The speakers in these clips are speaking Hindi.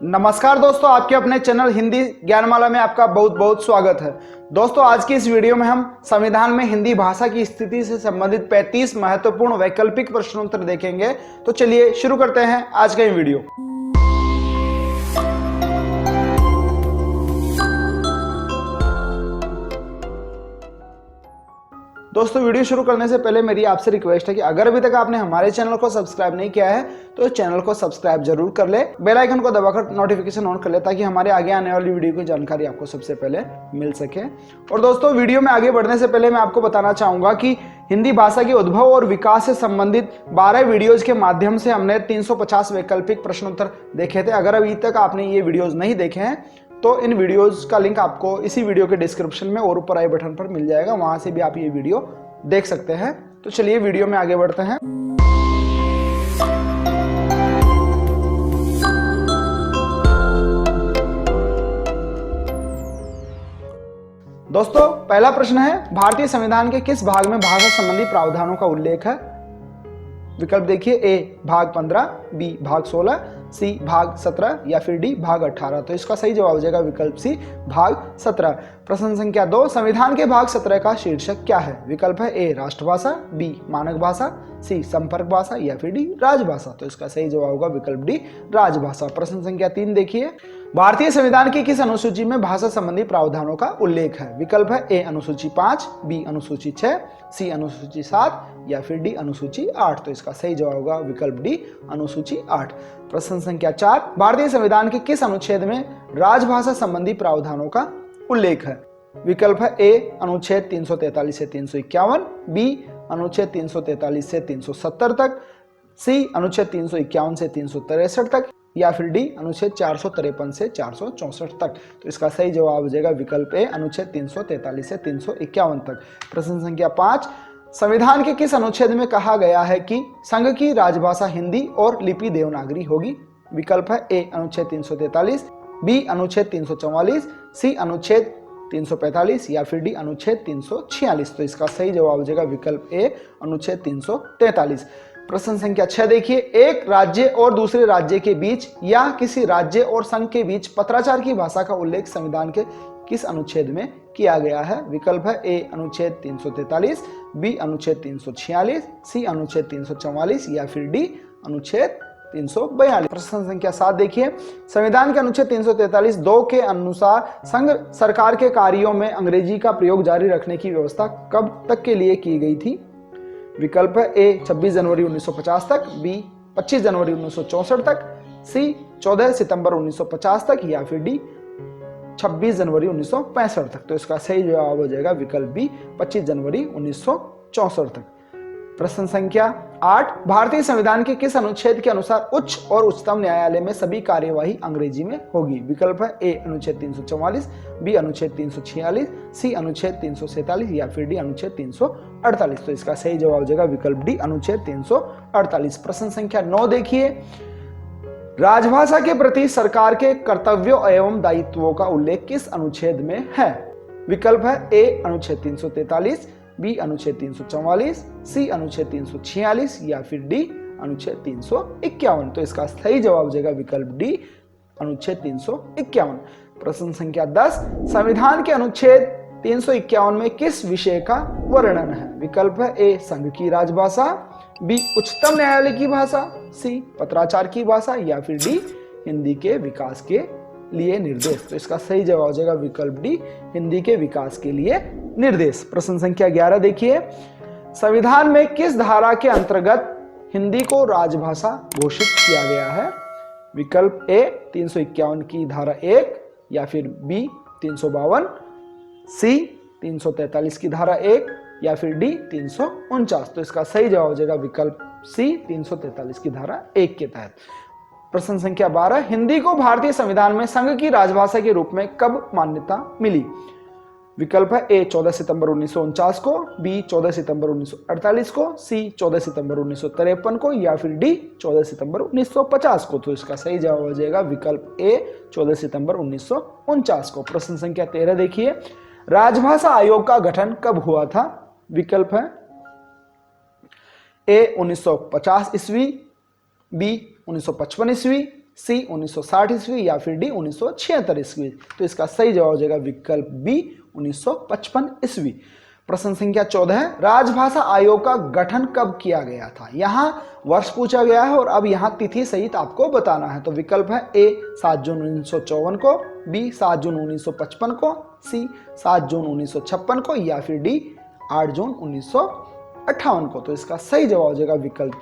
नमस्कार दोस्तों, आपके अपने चैनल हिंदी ज्ञानमाला में आपका बहुत बहुत स्वागत है। दोस्तों, आज की इस वीडियो में हम संविधान में हिंदी भाषा की स्थिति से संबंधित 35 महत्वपूर्ण वैकल्पिक प्रश्नोत्तर देखेंगे। तो चलिए शुरू करते हैं आज का ये वीडियो। दोस्तों, वीडियो शुरू करने से पहले मेरी आपसे रिक्वेस्ट है कि अगर अभी तक आपने हमारे चैनल को सब्सक्राइब नहीं किया है तो चैनल को सब्सक्राइब जरूर कर ले, बेल आइकन को दबाकर नोटिफिकेशन ऑन कर ले ताकि हमारे आगे आने वाली वीडियो की जानकारी आपको सबसे पहले मिल सके। और दोस्तों, वीडियो में आगे बढ़ने से पहले मैं आपको बताना चाहूंगा कि हिंदी भाषा के उद्भव और विकास से संबंधित 12 वीडियोज के माध्यम से हमने 350 वैकल्पिक प्रश्नोत्तर देखे थे। अगर अभी तक आपने ये वीडियोज नहीं देखे हैं तो इन वीडियोस का लिंक आपको इसी वीडियो के डिस्क्रिप्शन में और ऊपर आई बटन पर मिल जाएगा, वहां से भी आप ये वीडियो देख सकते हैं। तो चलिए वीडियो में आगे बढ़ते हैं। दोस्तों, पहला प्रश्न है, भारतीय संविधान के किस भाग में भाषा संबंधी प्रावधानों का उल्लेख है? विकल्प देखिए, ए भाग 15, बी भाग 16, सी भाग 17 या फिर डी भाग 18। तो इसका सही जवाब हो जाएगा विकल्प सी भाग 17। प्रश्न संख्या 2, संविधान के भाग 17 का शीर्षक क्या है? विकल्प है ए राष्ट्रभाषा, बी मानक भाषा, सी संपर्क भाषा या फिर डी राजभाषा। तो इसका सही जवाब होगा विकल्प डी राजभाषा। प्रश्न संख्या 3 देखिए, भारतीय संविधान की किस अनुसूची में भाषा संबंधी प्रावधानों का उल्लेख है? विकल्प है ए अनुसूची 5, बी अनुसूची 6, सी अनुसूची 7 या फिर डी अनुसूची 8। तो इसका सही जवाब होगा विकल्प डी अनुसूची 8। प्रश्न संख्या 4, भारतीय संविधान के किस अनुच्छेद में राजभाषा संबंधी प्रावधानों का उल्लेख है? विकल्प है ए अनुच्छेद 343 से 351, बी अनुच्छेद 343 से 370 तक, सी अनुच्छेद 351 से 363 तक या फिर डी अनुच्छेद 453 से 464 तक। तो इसका सही जवाब हो जाएगा विकल्प ए अनुच्छेद 343 से 351 तक। प्रश्न संख्या 5, संविधान के किस अनुच्छेद में कहा गया है कि संघ की राजभाषा हिंदी और लिपि देवनागरी होगी? विकल्प है ए अनुच्छेद 343, बी अनुच्छेद 344, सी अनुच्छेद 345 या फिर डी अनुच्छेद 346। तो इसका सही जवाब हो जाएगा विकल्प ए अनुच्छेद 343। प्रश्न संख्या 6 देखिए, एक राज्य और दूसरे राज्य के बीच या किसी राज्य और संघ के बीच पत्राचार की भाषा का उल्लेख संविधान के किस अनुच्छेद में किया गया है? विकल्प है ए अनुच्छेद 343, बी अनुच्छेद 346, सी अनुच्छेद 344 या फिर डी अनुच्छेद 342। प्रश्न संख्या 7 देखिए, संविधान के अनुच्छेद 343(2) के अनुसार संघ सरकार के कार्यों में अंग्रेजी का प्रयोग जारी रखने की व्यवस्था कब तक के लिए की गई थी? विकल्प है ए 26 जनवरी 1950 तक, बी 25 जनवरी 1964 तक, सी 14 सितंबर 1950 तक या फिर डी 26 जनवरी 1965 तक। तो इसका सही जवाब हो जाएगा विकल्प बी 25 जनवरी 1964 तक। प्रश्न संख्या 8, भारतीय संविधान के किस अनुच्छेद के अनुसार उच्च और उच्चतम न्यायालय में सभी कार्यवाही अंग्रेजी में होगी? विकल्प है ए अनुच्छेद 344, बी अनुच्छेद 346, सी अनुच्छेद 347 या फिर डी अनुच्छेद 348। तो इसका सही जवाब हो जाएगा विकल्प डी अनुच्छेद 348। प्रश्न संख्या 9 देखिए, राजभाषा के प्रति सरकार के कर्तव्यों एवं दायित्वों का उल्लेख किस अनुच्छेद में है? विकल्प है ए अनुच्छेद 343, बी अनुच्छेद 344, सी अनुच्छेद 346 या फिर डी अनुच्छेद 351। तो इसका सही जवाब हो जाएगा विकल्प डी अनुच्छेद 351। प्रश्न संख्या 10, संविधान के अनुच्छेद 351 में किस विषय का वर्णन है? विकल्प है ए संघ की राजभाषा, बी उच्चतम न्यायालय की भाषा, सी पत्राचार की भाषा या फिर डी हिंदी के विकास के लिए निर्देश। तो इसका सही जवाब हो जाएगा विकल्प डी हिंदी के विकास के लिए निर्देश। प्रश्न संख्या 11 देखिए, संविधान में किस धारा के अंतर्गत हिंदी को राजभाषा घोषित किया गया है? विकल्प ए 351 की धारा 1 या फिर बी 352, सी 343 की धारा 1 या फिर डी 349। तो इसका सही जवाब हो जाएगा विकल्प सी 343 की धारा 1 के तहत। प्रश्न संख्या 12, हिंदी को भारतीय संविधान में संघ की राजभाषा के रूप में कब मान्यता मिली? विकल्प है ए 14 सितंबर 1949 को, बी 14 सितंबर 1948 को, सी 14 सितंबर 1953 को या फिर डी 14 सितंबर 1950 को। तो इसका सही जवाब हो जाएगा विकल्प ए 14 सितंबर 1949 को। प्रश्न संख्या 13 देखिए, राजभाषा आयोग का गठन कब हुआ था? विकल्प है ए 1950 ईस्वी, बी 1955 ईस्वी, सी 1960 ईस्वी या फिर डी 1976 ईस्वी। तो इसका सही जवाब हो जाएगा विकल्प बी 1955 ईस्वी। प्रश्न संख्या 14 है, राजभाषा आयोग का गठन कब किया गया था। यहां वर्ष पूछा गया है और अब यहां तिथि सहित आपको बताना है। तो विकल्प है ए 7 जून 1954 को, बी 7 जून 1955 को, सी 7 जून 1956 को या फिर डी 8 जून 1958 को। तो इसका सही जवाब हो जाएगा विकल्प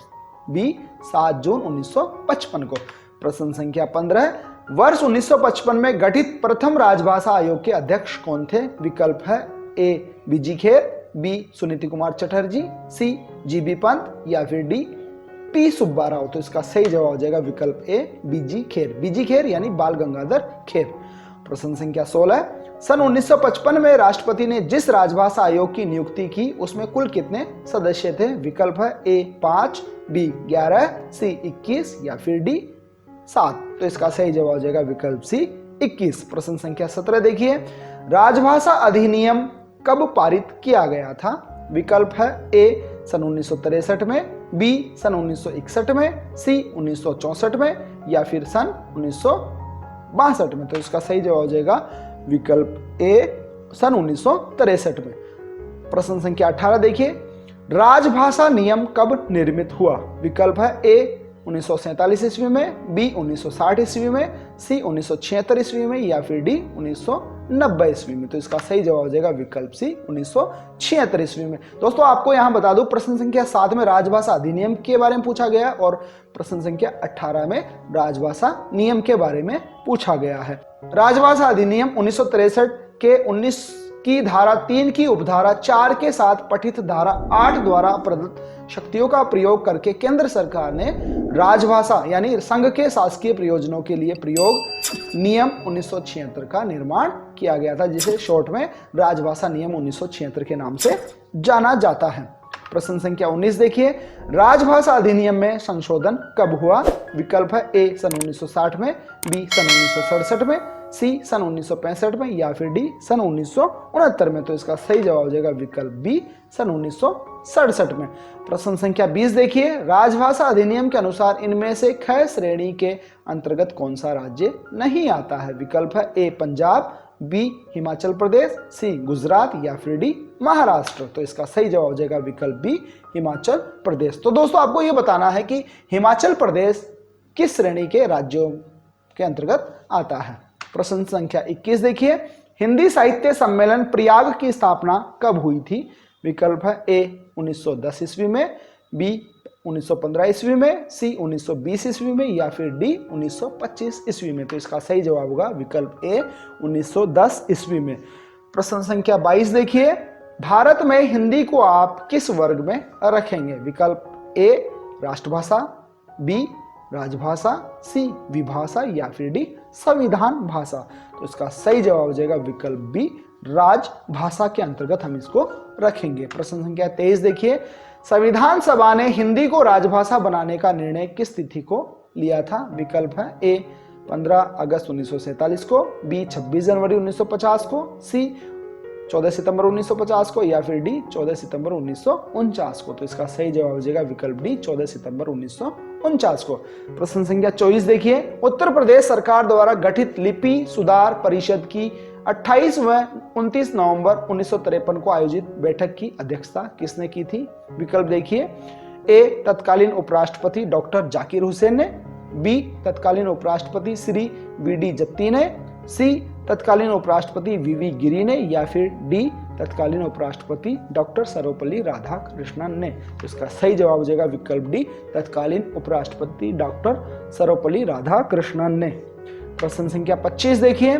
बी 7 जून 1955 को। प्रश्न संख्या 15 है, वर्ष 1955 में गठित प्रथम राजभाषा आयोग के अध्यक्ष कौन थे। विकल्प है ए बीजी खेर, बी सुनीति कुमार चटर्जी, सी जीबी पंत या फिर डी पी सुब्बा राव। तो इसका सही जवाब हो जाएगा विकल्प ए बीजी खेर। बीजी खेर यानी बाल गंगाधर खेर। प्रश्न संख्या 16, सन 1955 में राष्ट्रपति ने जिस राजभाषा आयोग की नियुक्ति की उसमें कुल कितने सदस्य थे। विकल्प है ए 5, बी 11, सी 21 या फिर डी 7। तो इसका सही जवाब हो जाएगा विकल्प सी 21। प्रश्न संख्या 17 देखिए, राजभाषा अधिनियम कब पारित किया गया था। विकल्प है ए सन 1963 में, बी सन 1961 में, सी 1964 में या फिर सन 1962 में। तो इसका सही जवाब हो जाएगा विकल्प ए सन 1963 में। प्रश्न संख्या 18 देखिए, राजभाषा नियम कब निर्मित हुआ। विकल्प है ए 1947 ईस्वी में, बी 1960 ईस्वी में, सी 1976 ईस्वी में या फिर डी 1990 ईस्वी में। तो इसका सही जवाब हो जाएगा विकल्प सी 1976 ईस्वी में। दोस्तों आपको यहां बता दूं, प्रश्न संख्या 7 में राजभाषा अधिनियम के बारे में पूछा गया और प्रश्न संख्या 18 में राजभाषा नियम के बारे में पूछा गया है। राजभाषा अधिनियम 1963 के 19 की धारा 3 की उपधारा 4 के साथ पठित धारा 8 द्वारा प्रदत्त शक्तियों का प्रयोग करके केंद्र सरकार ने राजभाषा यानी संघ के शासकीय प्रयोजनों के लिए प्रयोग नियम 1976 का निर्माण किया गया था, जिसे शॉर्ट में राजभाषा नियम 1976 के नाम से जाना जाता है। प्रश्न संख्या 19 देखिए, राजभाषा अधिनियम में संशोधन कब हुआ। विकल्प है ए सन 1960 में, बी सन 1967 में, सी सन 1965 में या फिर डी सन 1969 में। तो इसका सही जवाब हो जाएगा विकल्प बी सन 1967 में। प्रश्न संख्या 20 देखिए, राजभाषा अधिनियम के अनुसार इनमें से ख श्रेणी के अंतर्गत कौन सा राज्य नहीं आता है। विकल्प है ए पंजाब, बी हिमाचल प्रदेश, सी गुजरात या फिर डी महाराष्ट्र। तो इसका सही जवाब हो जाएगा विकल्प बी हिमाचल प्रदेश। तो दोस्तों आपको यह बताना है कि हिमाचल प्रदेश किस श्रेणी के राज्यों के अंतर्गत आता है। प्रश्न संख्या 21 देखिए, हिंदी साहित्य सम्मेलन प्रयाग की स्थापना कब हुई थी। विकल्प है ए 1910 ईस्वी में, बी 1915 ईस्वी में, सी 1920 ईस्वी में या फिर डी 1925 ईस्वी में। तो इसका सही जवाब होगा विकल्प ए 1910 ईस्वी में। प्रश्न संख्या 22 देखिए, भारत में हिंदी को आप किस वर्ग में रखेंगे। विकल्प ए राष्ट्रभाषा, बी राजभाषा, सी विभाषा या फिर डी संविधान भाषा। तो इसका सही जवाब हो जाएगा विकल्प बी राजभाषा के अंतर्गत हम इसको रखेंगे। प्रश्न संख्या 23 देखिए, संविधान सभा ने हिंदी को राजभाषा बनाने का निर्णय किस तिथि को लिया था। विकल्प है ए 15 अगस्त 1947 को, बी 26 जनवरी 1950 को, सी 14 सितंबर 1950 को या फिर डी 14 सितंबर 1949 को। तो इसका सही जवाब हो जाएगा विकल्प डी 14 सितंबर 1949 को। प्रश्न संख्या 24 देखिए, उत्तर प्रदेश सरकार द्वारा गठित लिपि सुधार परिषद की 28 व 29 नवंबर 1953 को आयोजित बैठक की अध्यक्षता किसने की थी। विकल्प देखिए, ए तत्कालीन उपराष्ट्रपति डॉक्टर जाकिर हुसैन ने, बी तत्कालीन उपराष्ट्रपति श्री वी.डी. जत्ती ने, सी तत्कालीन उपराष्ट्रपति वी.वी. गिरी ने या फिर डी तत्कालीन उपराष्ट्रपति डॉक्टर सर्वपल्ली राधाकृष्णन ने। तो इसका सही जवाब हो जाएगा विकल्प डी तत्कालीन उपराष्ट्रपति डॉक्टर सर्वपल्ली राधाकृष्णन ने। प्रश्न संख्या 25 देखिए,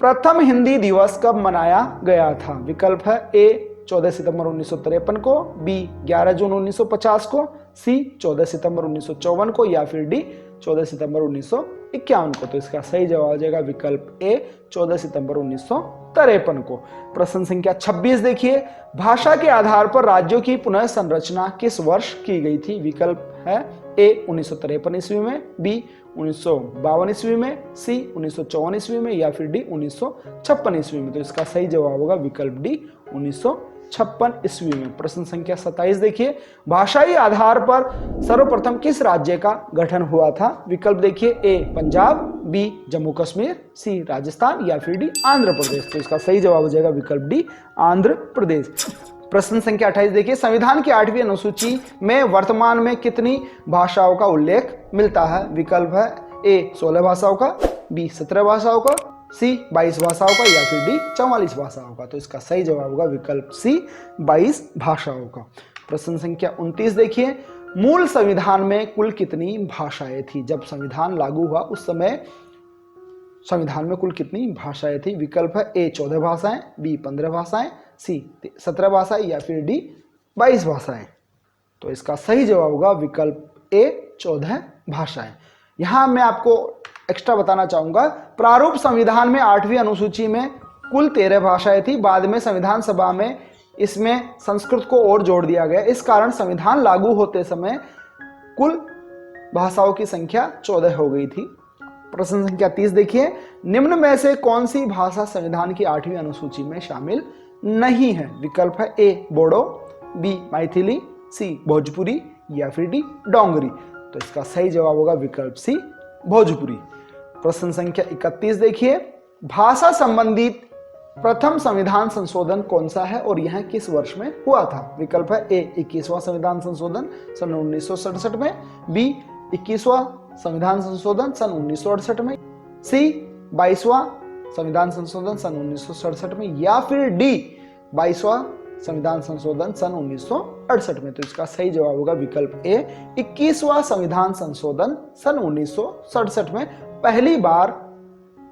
प्रथम हिंदी दिवस कब मनाया गया था। विकल्प है ए 14 सितंबर 1953 को, बी 11 जून 1950 को, सी 14 सितंबर 1954 को या फिर डी 14 सितंबर 1951 को। तो इसका सही जवाब हो जाएगा विकल्प ए 14 सितंबर 1953 को। प्रश्न संख्या 26 देखिए, भाषा के आधार पर राज्यों की पुनः संरचना किस वर्ष की गई थी। विकल्प है ए 1953 ईस्वी में, बी 1952 ईस्वी में, सी 1954 ईस्वी में या फिर डी 1956 ईस्वी में। तो इसका सही जवाब होगा विकल्प डी 1956 ईस्वी में। प्रश्न संख्या 27 देखिए, भाषाई आधार पर सर्वप्रथम किस राज्य का गठन हुआ था? विकल्प देखिए, ए पंजाब, बी जम्मू कश्मीर, सी राजस्थान या फिर डी आंध्र प्रदेश। तो इसका सही जवाब हो जाएगा विकल्प डी आंध्र प्रदेश। प्रश्न संख्या 28 देखिए, संविधान की 8वीं अनुसूची में वर्तमान में कितनी भाषाओं का उल्लेख मिलता है? विकल्प है ए 16 भाषाओं का, बी 17 भाषाओं का, सी 22 भाषाओं का या फिर डी 44 भाषाओं का। तो इसका सही जवाब होगा विकल्प सी 22 भाषाओं का। प्रश्न संख्या 29 देखिए, मूल संविधान में कुल कितनी भाषाएं थी? जब संविधान लागू हुआ उस समय संविधान में कुल कितनी भाषाएं थी? विकल्प है ए 14 भाषाएं, बी 15 भाषाएं, सी 17 भाषाएं या फिर डी 22 भाषाएं। तो इसका सही जवाब होगा विकल्प ए 14 भाषाएं। यहां मैं आपको एक्स्ट्रा बताना चाहूंगा, प्रारूप संविधान में 8वीं अनुसूची में कुल 13 भाषाएं थी। बाद में संविधान सभा में इसमें संस्कृत को और जोड़ दिया गया। इस कारण संविधान लागू होते समय कुल भाषाओं की संख्या 14 हो गई थी। प्रश्न संख्या 30 देखिए, निम्न में से कौन सी भाषा संविधान की 8वीं अनुसूची में शामिल नहीं है? विकल्प है ए बोडो, बी मैथिली, सी भोजपुरी या फिर डी डोंगरी। तो इसका सही जवाब होगा विकल्प सी भोजपुरी। प्रश्न संख्या 31 देखिए, भाषा संबंधित प्रथम संविधान संशोधन कौन सा है और यह किस वर्ष में हुआ था? विकल्प है ए 21वां संविधान संशोधन सन 1967 में, बी 21वां संविधान संशोधन सन 1968 में, सी 22वां संविधान संशोधन सन 1967 में या फिर डी 22वां संविधान संशोधन सन 1968 में। तो इसका सही जवाब होगा विकल्प ए 21वां संविधान संशोधन सन 1967 में पहली बार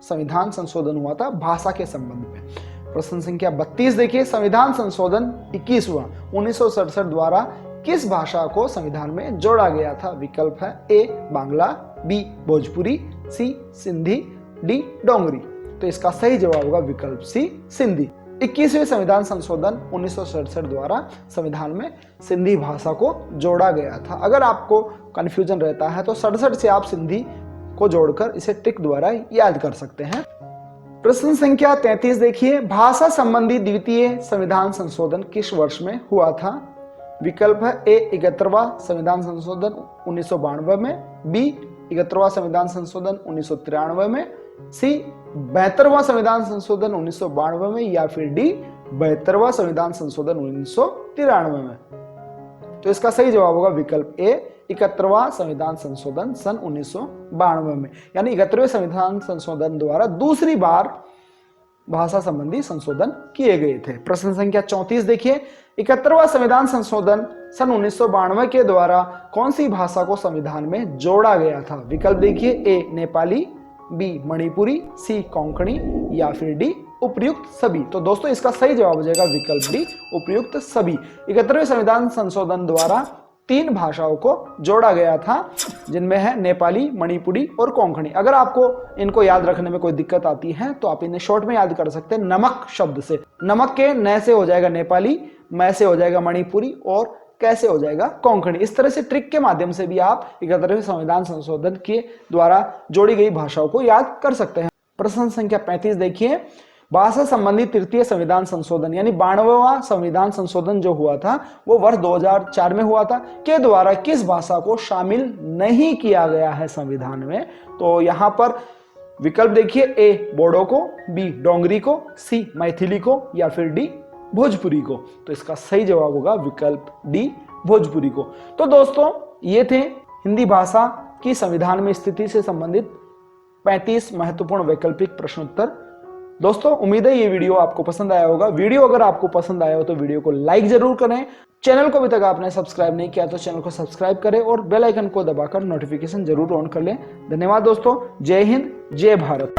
संविधान संशोधन हुआ था भाषा के संबंध में। प्रश्न संख्या 32 देखिए, संविधान संशोधन 21वां 1967 द्वारा किस भाषा को संविधान में जोड़ा गया था? विकल्प है ए बांग्ला, बी भोजपुरी, सी सिंधी, डी डोंगरी। तो इसका सही जवाब होगा विकल्प सी सिंधी। 21वें संविधान संशोधन 1967 द्वारा संविधान में सिंधी भाषा को जोड़ा गया था। अगर आपको कंफ्यूजन रहता है तो 67 से आप सिंधी को जोड़कर इसे ट्रिक द्वारा याद कर सकते हैं। प्रश्न संख्या 33 देखिए, भाषा संबंधी द्वितीय संविधान संशोधन किस वर्ष में हुआ था? विकल्प है ए 71वां संविधान संशोधन 1992 में, बी 71वां संविधान संशोधन 1993 में, सी 72वां संविधान संशोधन 1992 में या फिर डी 72वां संविधान संशोधन 1993 में। तो इसका सही जवाब होगा विकल्प ए 71वां संविधान संशोधन सन 1992 में, यानी 71वें संविधान संशोधन द्वारा दूसरी बार भाषा संबंधी संशोधन किए गए थे। प्रश्न संख्या 34 देखिए, 71वां संविधान संशोधन सन 1992 के द्वारा कौन सी भाषा को संविधान में जोड़ा गया था? विकल्प देखिए, ए नेपाली, बी मणिपुरी, सी कोंकणी या फिर डी उपयुक्त सभी। तो दोस्तों इसका सही जवाब हो जाएगा विकल्प डी उपयुक्त सभी। 71वें संविधान संशोधन द्वारा 3 भाषाओं को जोड़ा गया था, जिनमें है नेपाली, मणिपुरी और कोंकणी। अगर आपको इनको याद रखने में कोई दिक्कत आती है तो आप इन्हें शॉर्ट में याद कर सकते हैं नमक शब्द से। नमक के न से हो जाएगा नेपाली, मैं से हो जाएगा मणिपुरी और कैसे हो जाएगा कोंकणी। इस तरह से ट्रिक के माध्यम से भी आप 71वें संविधान संशोधन के द्वारा जोड़ी गई भाषाओं को याद कर सकते हैं। प्रश्न संख्या 35 देखिए, भाषा संबंधी तृतीय संविधान संशोधन यानी 92वां संविधान संशोधन जो हुआ था वो वर्ष 2004 में हुआ था, के द्वारा किस भाषा को शामिल नहीं किया गया है संविधान में? तो यहां पर विकल्प देखिए, ए बोडो को, बी डोंगरी को, सी मैथिली को या फिर डी भोजपुरी को। तो इसका सही जवाब होगा विकल्प डी भोजपुरी को। तो दोस्तों ये थे हिंदी भाषा की संविधान में स्थिति से संबंधित 35 महत्वपूर्ण वैकल्पिक प्रश्नोत्तर। दोस्तों उम्मीद है ये वीडियो आपको पसंद आया होगा। वीडियो अगर आपको पसंद आया हो तो वीडियो को लाइक जरूर करें। चैनल को अभी तक आपने सब्सक्राइब नहीं किया तो चैनल को सब्सक्राइब करें और बेल आइकन को दबाकर नोटिफिकेशन जरूर ऑन कर लें। धन्यवाद दोस्तों। जय हिंद, जय भारत।